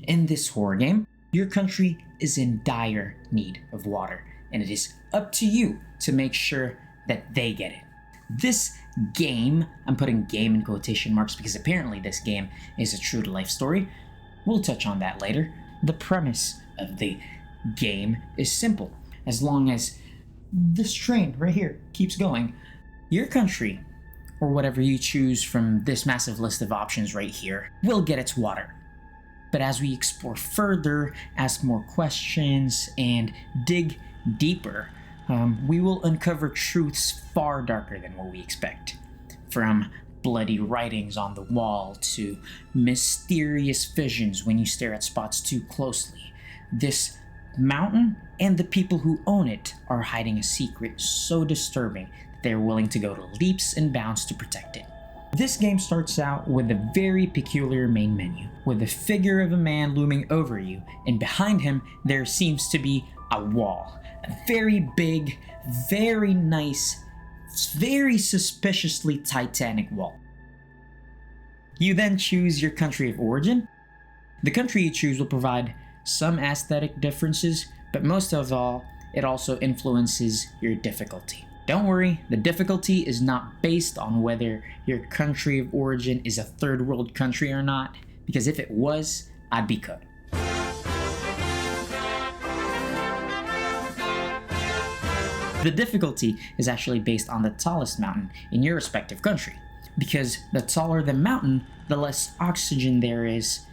In this horror game, your country is in dire need of water, and it is up to you to make sure that they get it. This game, I'm putting game in quotation marks because apparently this game is a true to life story. We'll touch on that later. The premise of the game is simple. As long as this train right here keeps going, your country, or whatever you choose from this massive list of options right here, will get its water. But as we explore further, ask more questions, and dig deeper, we will uncover truths far darker than what we expect. From bloody writings on the wall to mysterious visions when you stare at spots too closely, this mountain and the people who own it are hiding a secret so disturbing that they're willing to go to leaps and bounds to protect it. This game starts out with a very peculiar main menu, with the figure of a man looming over you, and behind him there seems to be a wall. A very big, very nice, very suspiciously Titanic wall. You then choose your country of origin. The country you choose will provide some aesthetic differences, but most of all, it also influences your difficulty. Don't worry, the difficulty is not based on whether your country of origin is a third world country or not, because if it was, I'd be cooked. The difficulty is actually based on the tallest mountain in your respective country, because the taller the mountain, the less oxygen there is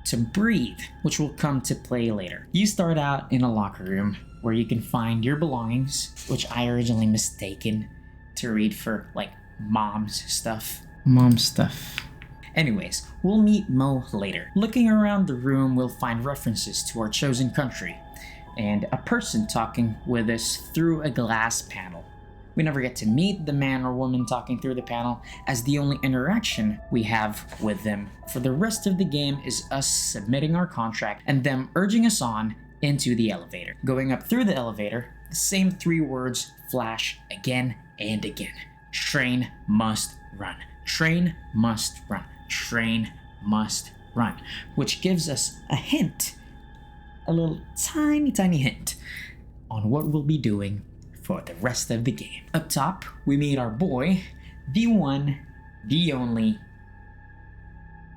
to breathe, which will come to play later. You start out in a locker room where you can find your belongings, which I originally mistaken to read for like mom's stuff. Anyways, we'll meet Mo later. Looking around the room, we'll find references to our chosen country and a person talking with us through a glass panel. We never get to meet the man or woman talking through the panel, as the only interaction we have with them for the rest of the game is us submitting our contract and them urging us on into the elevator. Going up through the elevator, the same 3 words flash again and again. Train must run. Train must run. Train must run. Which gives us a hint, a little tiny hint, on what we'll be doing for the rest of the game. Up top, we meet our boy, the one, the only,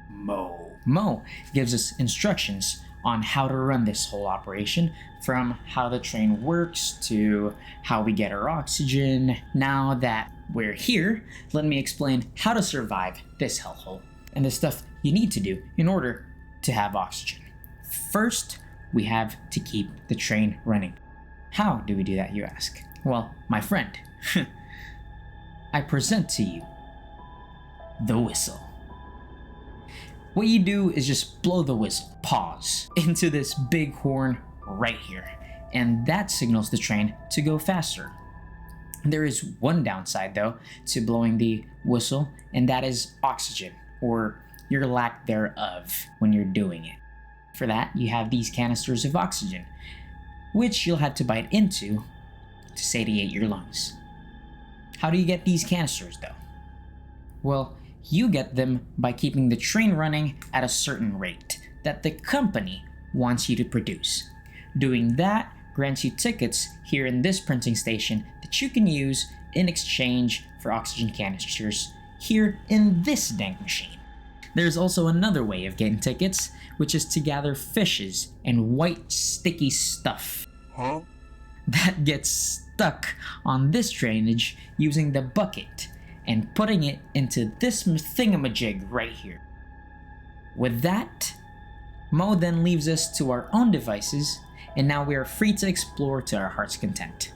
Mo. Mo gives us instructions on how to run this whole operation, from how the train works to how we get our oxygen. Now that we're here, let me explain how to survive this hellhole and the stuff you need to do in order to have oxygen. First, we have to keep the train running. How do we do that, you ask? Well, my friend, I present to you the whistle. What you do is just blow the whistle, pause, into this big horn right here, and that signals the train to go faster. There is one downside though to blowing the whistle, and that is oxygen, or your lack thereof when you're doing it. For that, you have these canisters of oxygen, which you'll have to bite into to satiate your lungs. How do you get these canisters though? Well, you get them by keeping the train running at a certain rate that the company wants you to produce. Doing that grants you tickets here in this printing station that you can use in exchange for oxygen canisters here in this dank machine. There's also another way of getting tickets, which is to gather fishes and white sticky stuff that gets stuck on this drainage using the bucket and putting it into this thingamajig right here. With that, Mo then leaves us to our own devices, and now we are free to explore to our heart's content.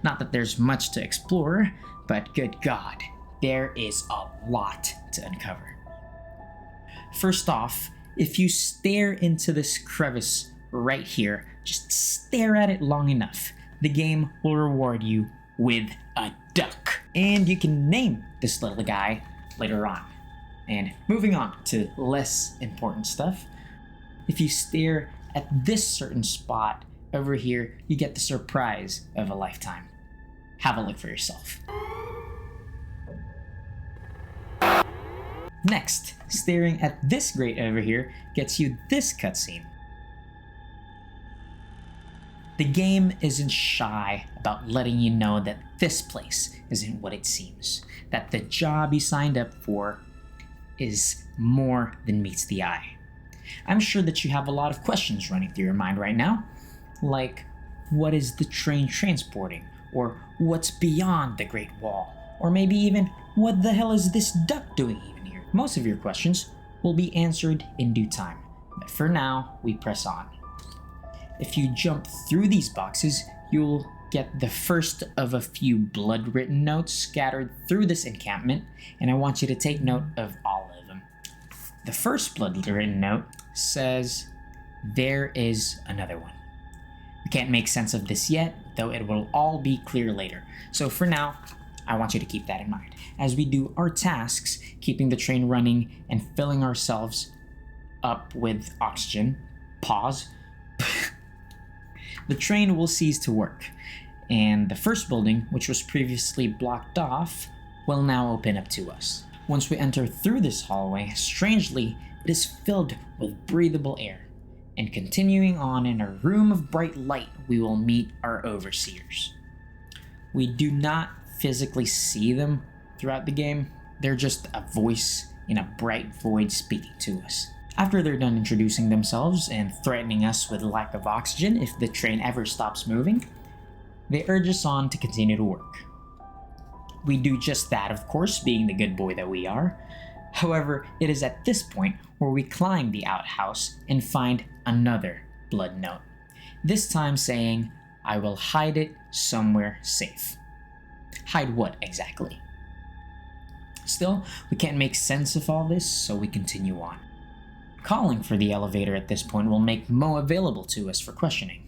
Not that there's much to explore, but good God, there is a lot to uncover. First off, if you stare into this crevice right here, just stare at it long enough, the game will reward you with a duck. And you can name this little guy later on. And moving on to less important stuff, if you stare at this certain spot over here, you get the surprise of a lifetime. Have a look for yourself. Next, staring at this grate over here gets you this cutscene. The game isn't shy about letting you know that this place isn't what it seems, that the job you signed up for is more than meets the eye. I'm sure that you have a lot of questions running through your mind right now, like what is the train transporting, or what's beyond the Great Wall, or maybe even what the hell is this duck doing even here? Most of your questions will be answered in due time, but for now, we press on. If you jump through these boxes, you'll get the first of a few blood-written notes scattered through this encampment, and I want you to take note of all of them. The first blood-written note says, "There is another one." We can't make sense of this yet, though it will all be clear later. So for now, I want you to keep that in mind. As we do our tasks, keeping the train running and filling ourselves up with oxygen, pause, the train will cease to work, and the first building, which was previously blocked off, will now open up to us. Once we enter through this hallway, strangely, it is filled with breathable air, and continuing on in a room of bright light, we will meet our overseers. We do not physically see them throughout the game, they're just a voice in a bright void speaking to us. After they're done introducing themselves and threatening us with lack of oxygen if the train ever stops moving, they urge us on to continue to work. We do just that, of course, being the good boy that we are. However, it is at this point where we climb the outhouse and find another blood note, this time saying, "I will hide it somewhere safe." Hide what exactly? Still, we can't make sense of all this, so we continue on. Calling for the elevator at this point will make Mo available to us for questioning.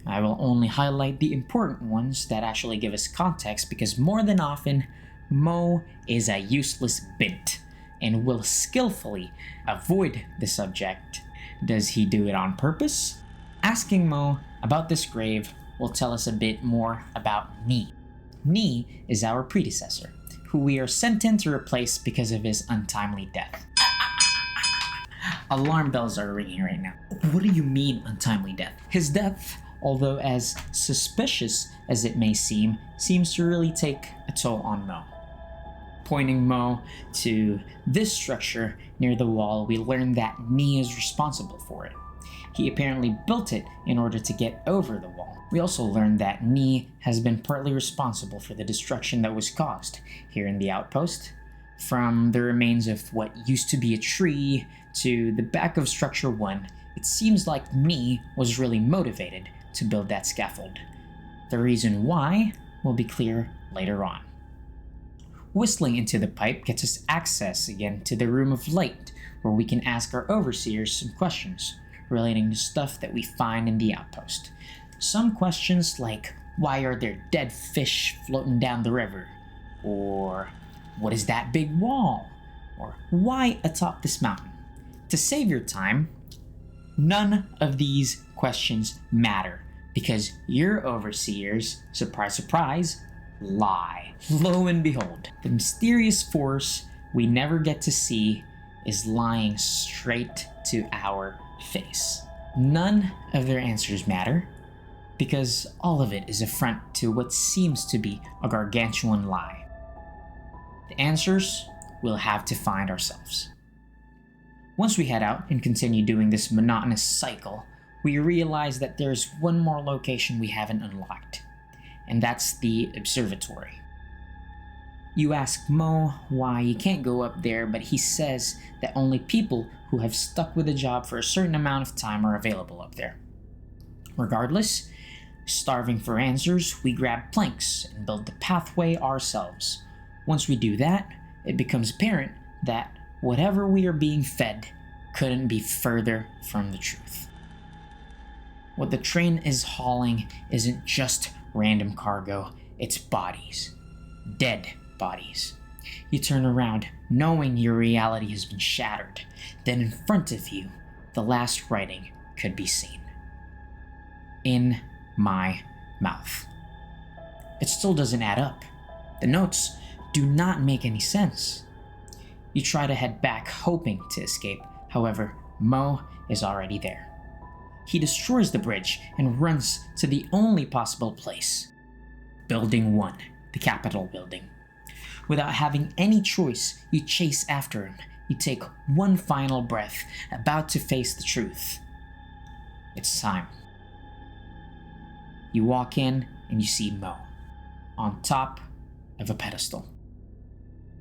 I will only highlight the important ones that actually give us context because more than often, Mo is a useless bint and will skillfully avoid the subject. Does he do it on purpose? Asking Mo about this grave will tell us a bit more about Ni. Ni is our predecessor, who we are sent in to replace because of his untimely death. Alarm bells are ringing right now. What do you mean untimely death? His death, although as suspicious as it may seem, seems to really take a toll on Mo. Pointing Mo to this structure near the wall, we learn that Ni is responsible for it. He apparently built it in order to get over the wall. We also learned that Ni has been partly responsible for the destruction that was caused here in the outpost. From the remains of what used to be a tree to the back of Structure 1, it seems like Ni was really motivated to build that scaffold. The reason why will be clear later on. Whistling into the pipe gets us access again to the Room of Light, where we can ask our overseers some questions relating to stuff that we find in the outpost. Some questions like, why are there dead fish floating down the river? Or, what is that big wall? Or, why atop this mountain? To save your time, none of these questions matter because your overseers, surprise, surprise, lie. Lo and behold, the mysterious force we never get to see is lying straight to our face. None of their answers matter because all of it is a front to what seems to be a gargantuan lie. The answers we'll have to find ourselves. Once we head out and continue doing this monotonous cycle, we realize that there's one more location we haven't unlocked, and that's the observatory. You ask Mo why he can't go up there, but he says that only people who have stuck with a job for a certain amount of time are available up there. Regardless, starving for answers, we grab planks and build the pathway ourselves. Once we do that, it becomes apparent that whatever we are being fed couldn't be further from the truth. What the train is hauling isn't just random cargo, it's bodies. Dead bodies. You turn around knowing your reality has been shattered. Then in front of you, the last writing could be seen. In my mouth. It still doesn't add up. The notes do not make any sense. You try to head back, hoping to escape. However, Mo is already there. He destroys the bridge and runs to the only possible place. Building 1, the Capitol building. Without having any choice, you chase after him. You take one final breath, about to face the truth. It's time. You walk in and you see Mo, on top of a pedestal.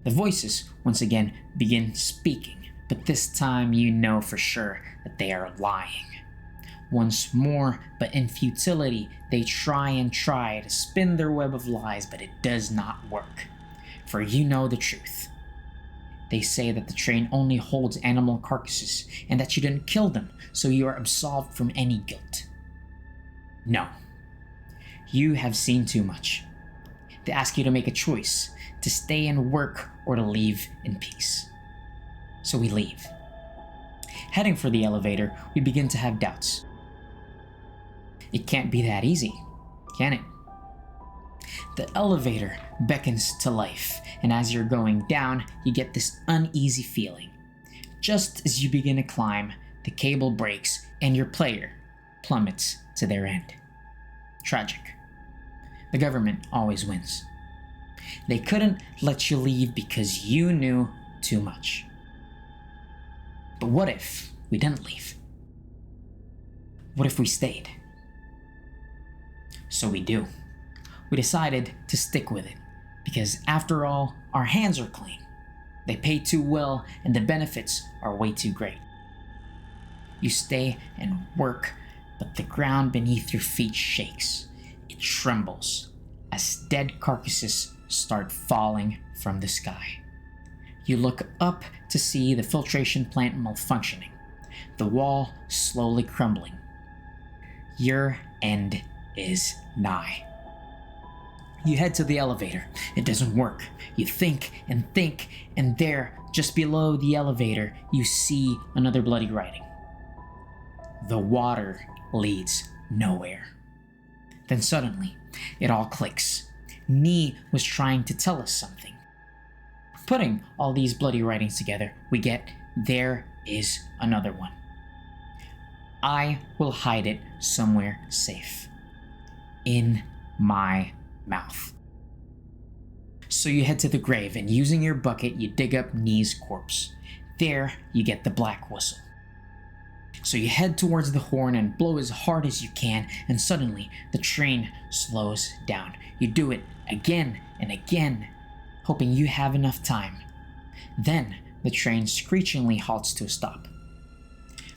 The voices once again begin speaking, but this time you know for sure that they are lying. Once more, but in futility, they try to spin their web of lies, but it does not work. For you know the truth. They say that the train only holds animal carcasses, and that you didn't kill them, so you are absolved from any guilt. No. You have seen too much. They ask you to make a choice, to stay and work or to leave in peace. So we leave. Heading for the elevator, we begin to have doubts. It can't be that easy, can it? The elevator beckons to life, and as you're going down, you get this uneasy feeling. Just as you begin to climb, the cable breaks and your player plummets to their end. Tragic. The government always wins. They couldn't let you leave because you knew too much. But what if we didn't leave? What if we stayed? So we do. We decided to stick with it, because after all, our hands are clean. They pay too well, and the benefits are way too great. You stay and work, but the ground beneath your feet shakes. It trembles as dead carcasses start falling from the sky. You look up to see the filtration plant malfunctioning, the wall slowly crumbling. Your end is nigh. You head to the elevator. It doesn't work. You think, and there, just below the elevator, you see another bloody writing. The water leads nowhere. Then suddenly, it all clicks. Nee was trying to tell us something. Putting all these bloody writings together, we get, there is another one. I will hide it somewhere safe. In my mouth. So you head to the grave, and using your bucket, you dig up Nee's corpse. There, you get the black whistle. So you head towards the horn and blow as hard as you can, and suddenly the train slows down. You do it again and again, hoping you have enough time. Then the train screechingly halts to a stop.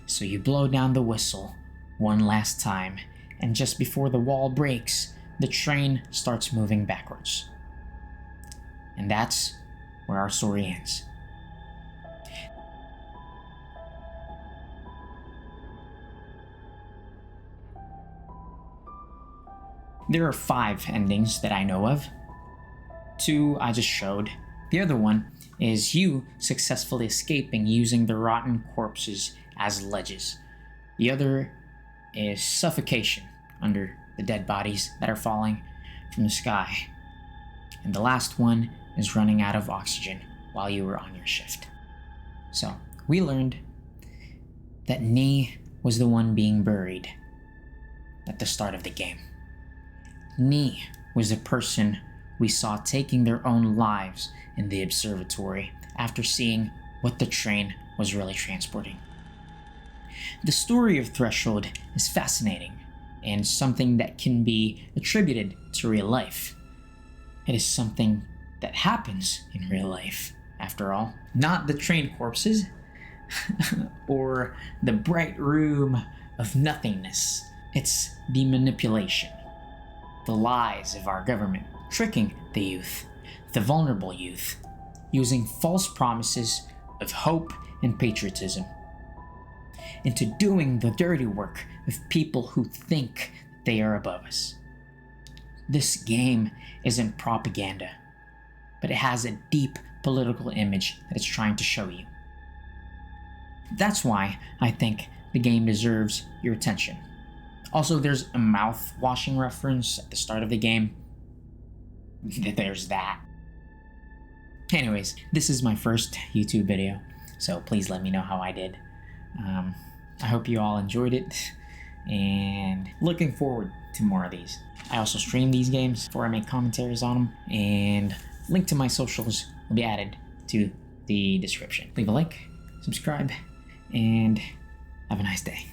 So you blow down the whistle one last time, and just before the wall breaks, the train starts moving backwards. And that's where our story ends. There are 5 endings that I know of. 2 I just showed. The other one is you successfully escaping using the rotten corpses as ledges. The other is suffocation under the dead bodies that are falling from the sky. And the last one is running out of oxygen while you were on your shift. So, we learned that Nee was the one being buried at the start of the game. Nee was the person we saw taking their own lives in the observatory after seeing what the train was really transporting. The story of Threshold is fascinating and something that can be attributed to real life. It is something that happens in real life, after all. Not the train corpses or the bright room of nothingness. It's the manipulation, the lies of our government, tricking the youth, the vulnerable youth, using false promises of hope and patriotism, into doing the dirty work of people who think they are above us. This game isn't propaganda, but it has a deep political image that it's trying to show you. That's why I think the game deserves your attention. Also, there's a mouth-washing reference at the start of the game. There's that. Anyways, this is my first YouTube video, so please let me know how I did. I hope you all enjoyed it, and looking forward to more of these. I also stream these games before I make commentaries on them, and link to my socials will be added to the description. Leave a like, subscribe, and have a nice day.